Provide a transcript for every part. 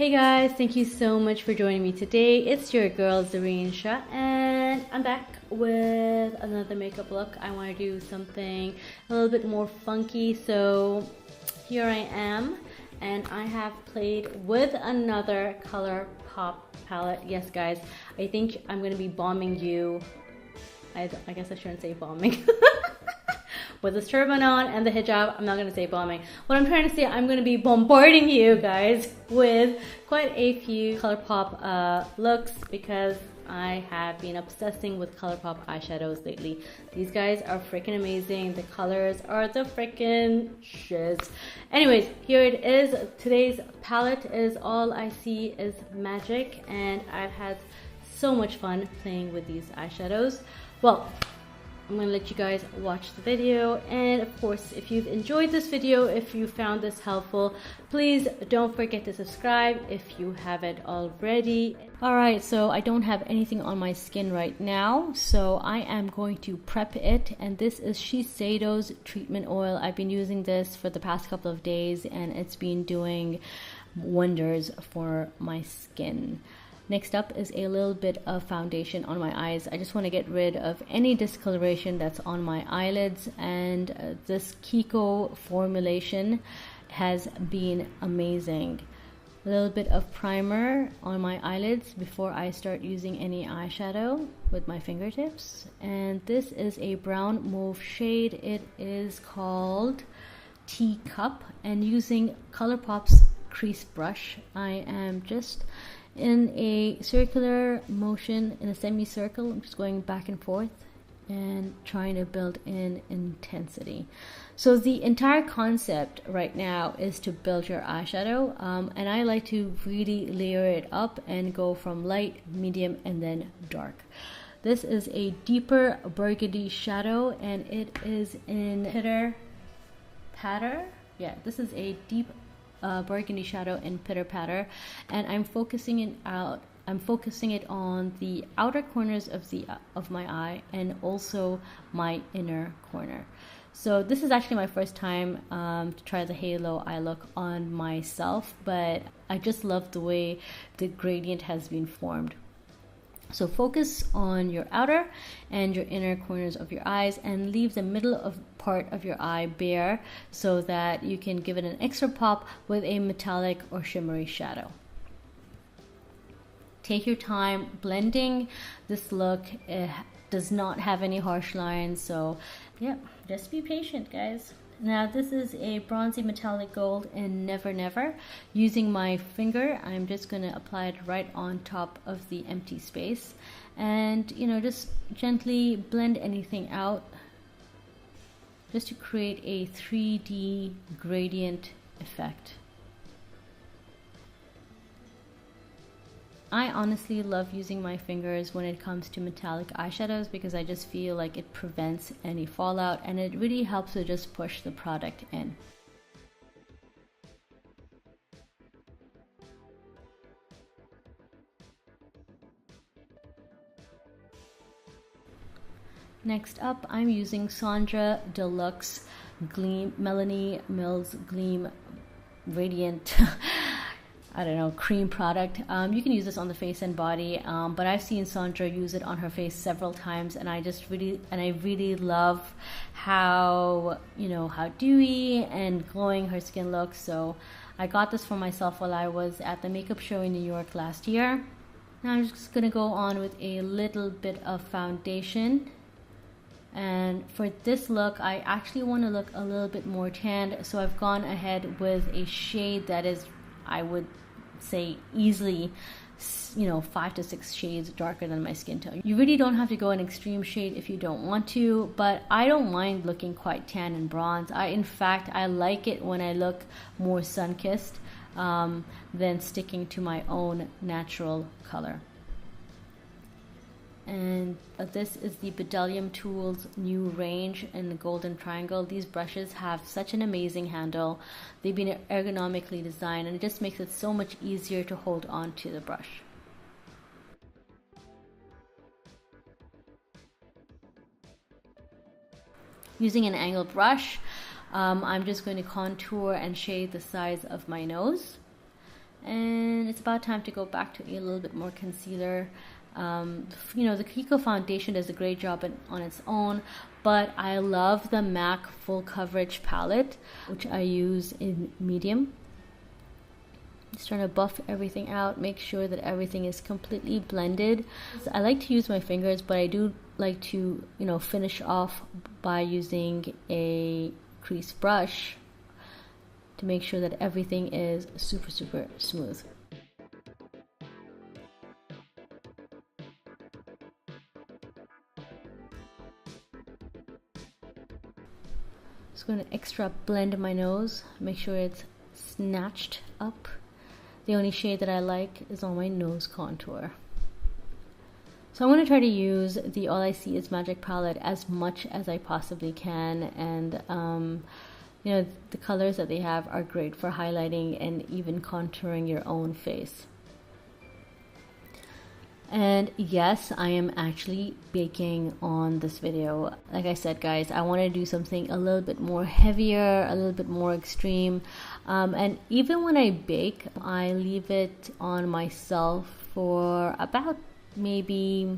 Hey guys, thank you so much for joining me today. It's your girl Zareen Shah and I'm back with another makeup look. I want to do something a little bit more funky, so here I am, and I have played with another Colourpop palette. Yes guys, I think I'm going to be bombing you. I guess I shouldn't say bombing. With this turban on and the hijab, I'm not going to say bombing. What I'm trying to say, I'm going to be bombarding you guys with quite a few Colourpop looks because I have been obsessing with Colourpop eyeshadows lately. These guys are freaking amazing. The colors are the freaking shiz. Anyways, here it is. Today's palette is All I See Is Magic, and I've had so much fun playing with these eyeshadows. Well, I'm going to let you guys watch the video, and of course if you've enjoyed this video, if you found this helpful, please don't forget to subscribe if you haven't already. Alright, so I don't have anything on my skin right now, so I am going to prep it, and this is Shiseido's treatment oil. I've been using this for the past couple of days and it's been doing wonders for my skin. Next up is a little bit of foundation on my eyes. I just want to get rid of any discoloration that's on my eyelids, and this Kiko formulation has been amazing. A little bit of primer on my eyelids before I start using any eyeshadow with my fingertips. And this is a brown mauve shade. It is called Teacup, and using Colourpop's crease brush, I am just in a circular motion, in a semicircle. I'm just going back and forth and trying to build in intensity. So the entire concept right now is to build your eyeshadow, and I like to really layer it up and go from light, medium, and then dark. This is a deeper burgundy shadow, and it is in Pitter Patter. Yeah, this is a deep burgundy shadow in Pitter Patter, and I'm focusing it out. I'm focusing it on the outer corners of my eye and also my inner corner. So this is actually my first time to try the halo eye look on myself, but I just love the way the gradient has been formed. So focus on your outer and your inner corners of your eyes and leave the middle part of your eye bare so that you can give it an extra pop with a metallic or shimmery shadow. Take your time blending this look. It does not have any harsh lines, so yeah, just be patient guys. Now this is a bronzy metallic gold in Never Never. Using my finger, I'm just going to apply it right on top of the empty space, and just gently blend anything out just to create a 3D gradient effect. I honestly love using my fingers when it comes to metallic eyeshadows because I just feel like it prevents any fallout, and it really helps to just push the product in. Next up, I'm using Sondra Deluxe Gleam Melanie Mills Gleam Radiant I don't know, cream product. You can use this on the face and body, but I've seen Sondra use it on her face several times, and I really love how how dewy and glowing her skin looks. So I got this for myself while I was at the makeup show in New York last year. Now I'm just gonna go on with a little bit of foundation. And for this look, I actually want to look a little bit more tanned, so I've gone ahead with a shade that is, I would say, easily 5 to 6 shades darker than my skin tone. You really don't have to go an extreme shade if you don't want to, but I don't mind looking quite tan and bronze. In fact, I like it when I look more sun-kissed than sticking to my own natural color. And this is the Bdellium Tools new range in the golden triangle. These brushes have such an amazing handle. They've been ergonomically designed, and it just makes it so much easier to hold on to the brush. Using an angled brush, I'm just going to contour and shade the sides of my nose. and it's about time to go back to a little bit more concealer. You know, the Kiko foundation does a great job on its own, but I love the MAC Full Coverage palette, which I use in medium. Just trying to buff everything out, make sure that everything is completely blended. I like to use my fingers, but I do like to, you know, finish off by using a crease brush to make sure that everything is super smooth. Just going to extra blend my nose, make sure it's snatched up. The only shade that I like is on my nose contour. So I'm going to try to use the All I See Is Magic palette as much as I possibly can, and you know, the colors that they have are great for highlighting and even contouring your own face. And yes, I am actually baking on this video. Like I said, guys, I want to do something a little bit more heavier, a little bit more extreme. And even when I bake, I leave it on myself for about maybe,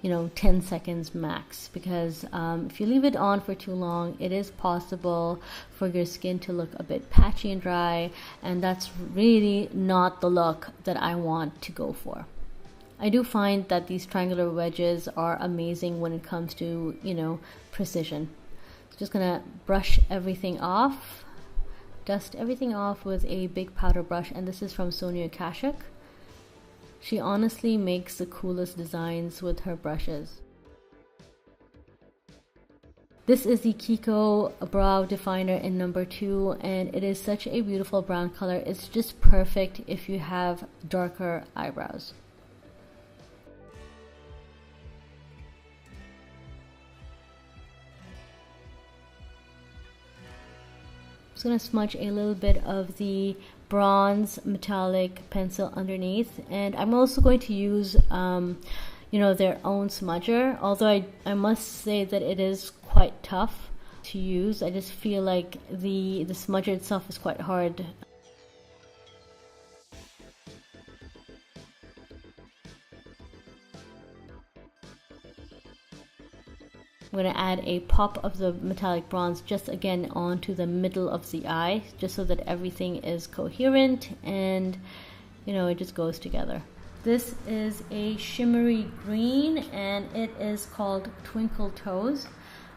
you know, 10 seconds max, because if you leave it on for too long, it is possible for your skin to look a bit patchy and dry, and that's really not the look that I want to go for. I do find that these triangular wedges are amazing when it comes to, you know, precision. Just gonna brush everything off, dust everything off with a big powder brush, and this is from Sonia Kashuk. She honestly makes the coolest designs with her brushes. This is the Kiko Brow Definer in number 2, and it is such a beautiful brown color. It's just perfect if you have darker eyebrows. I'm going to smudge a little bit of the bronze metallic pencil underneath, and I'm also going to use you know, their own smudger, although I must say that it is quite tough to use. I just feel like the smudger itself is quite hard. I'm going to add a pop of the metallic bronze just again onto the middle of the eye, just so that everything is coherent and, you know, it just goes together. This is a shimmery green, and it is called Twinkle Toes.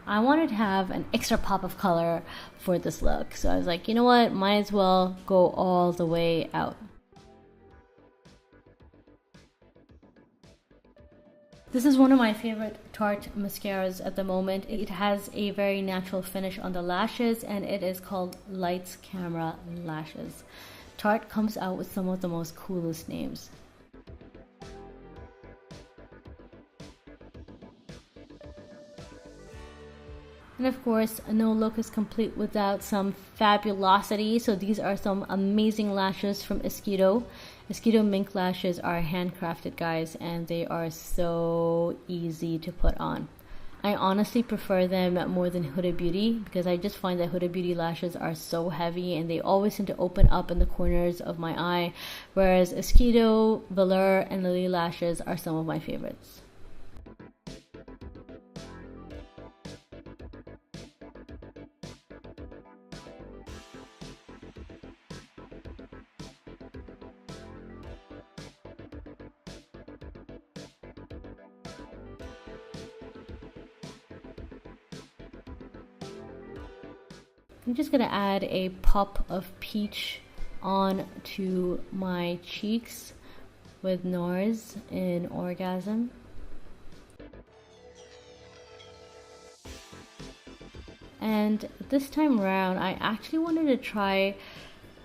I wanted to have an extra pop of color for this look, so I was like, you know what, might as well go all the way out. This is one of my favorite Tarte mascaras at the moment. It has a very natural finish on the lashes, and it is called Lights Camera Lashes. Tarte comes out with some of the most coolest names. And of course, no look is complete without some fabulosity. So these are some amazing lashes from Esquido. Esquido mink lashes are handcrafted, guys, and they are so easy to put on. I honestly prefer them more than Huda Beauty, because I just find that Huda Beauty lashes are so heavy and they always seem to open up in the corners of my eye, whereas Esquido, Velour, and Lily lashes are some of my favorites. I'm just going to add a pop of peach on to my cheeks with NARS in Orgasm. And this time around, I actually wanted to try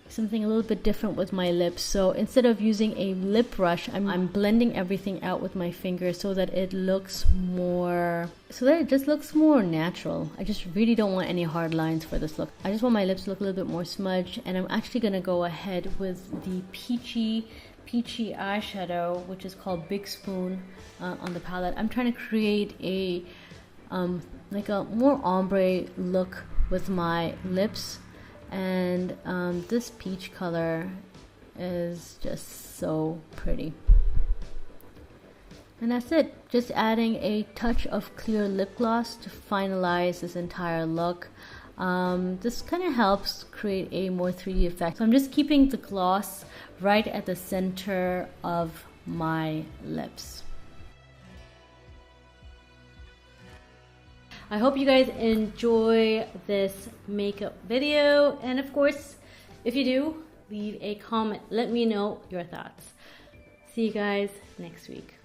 something a little bit different with my lips. So instead of using a lip brush, I'm blending everything out with my fingers so that it looks more, it just looks more natural. I just really don't want any hard lines for this look. I just want my lips to look a little bit more smudged, and I'm actually gonna go ahead with the peachy eyeshadow, which is called Big Spoon on the palette. I'm trying to create a like a more ombre look with my lips. And this peach color is just so pretty. And that's it. Just adding a touch of clear lip gloss to finalize this entire look. This kind of helps create a more 3D effect. So I'm just keeping the gloss right at the center of my lips. I hope you guys enjoy this makeup video, and of course, if you do, leave a comment. Let me know your thoughts. See you guys next week.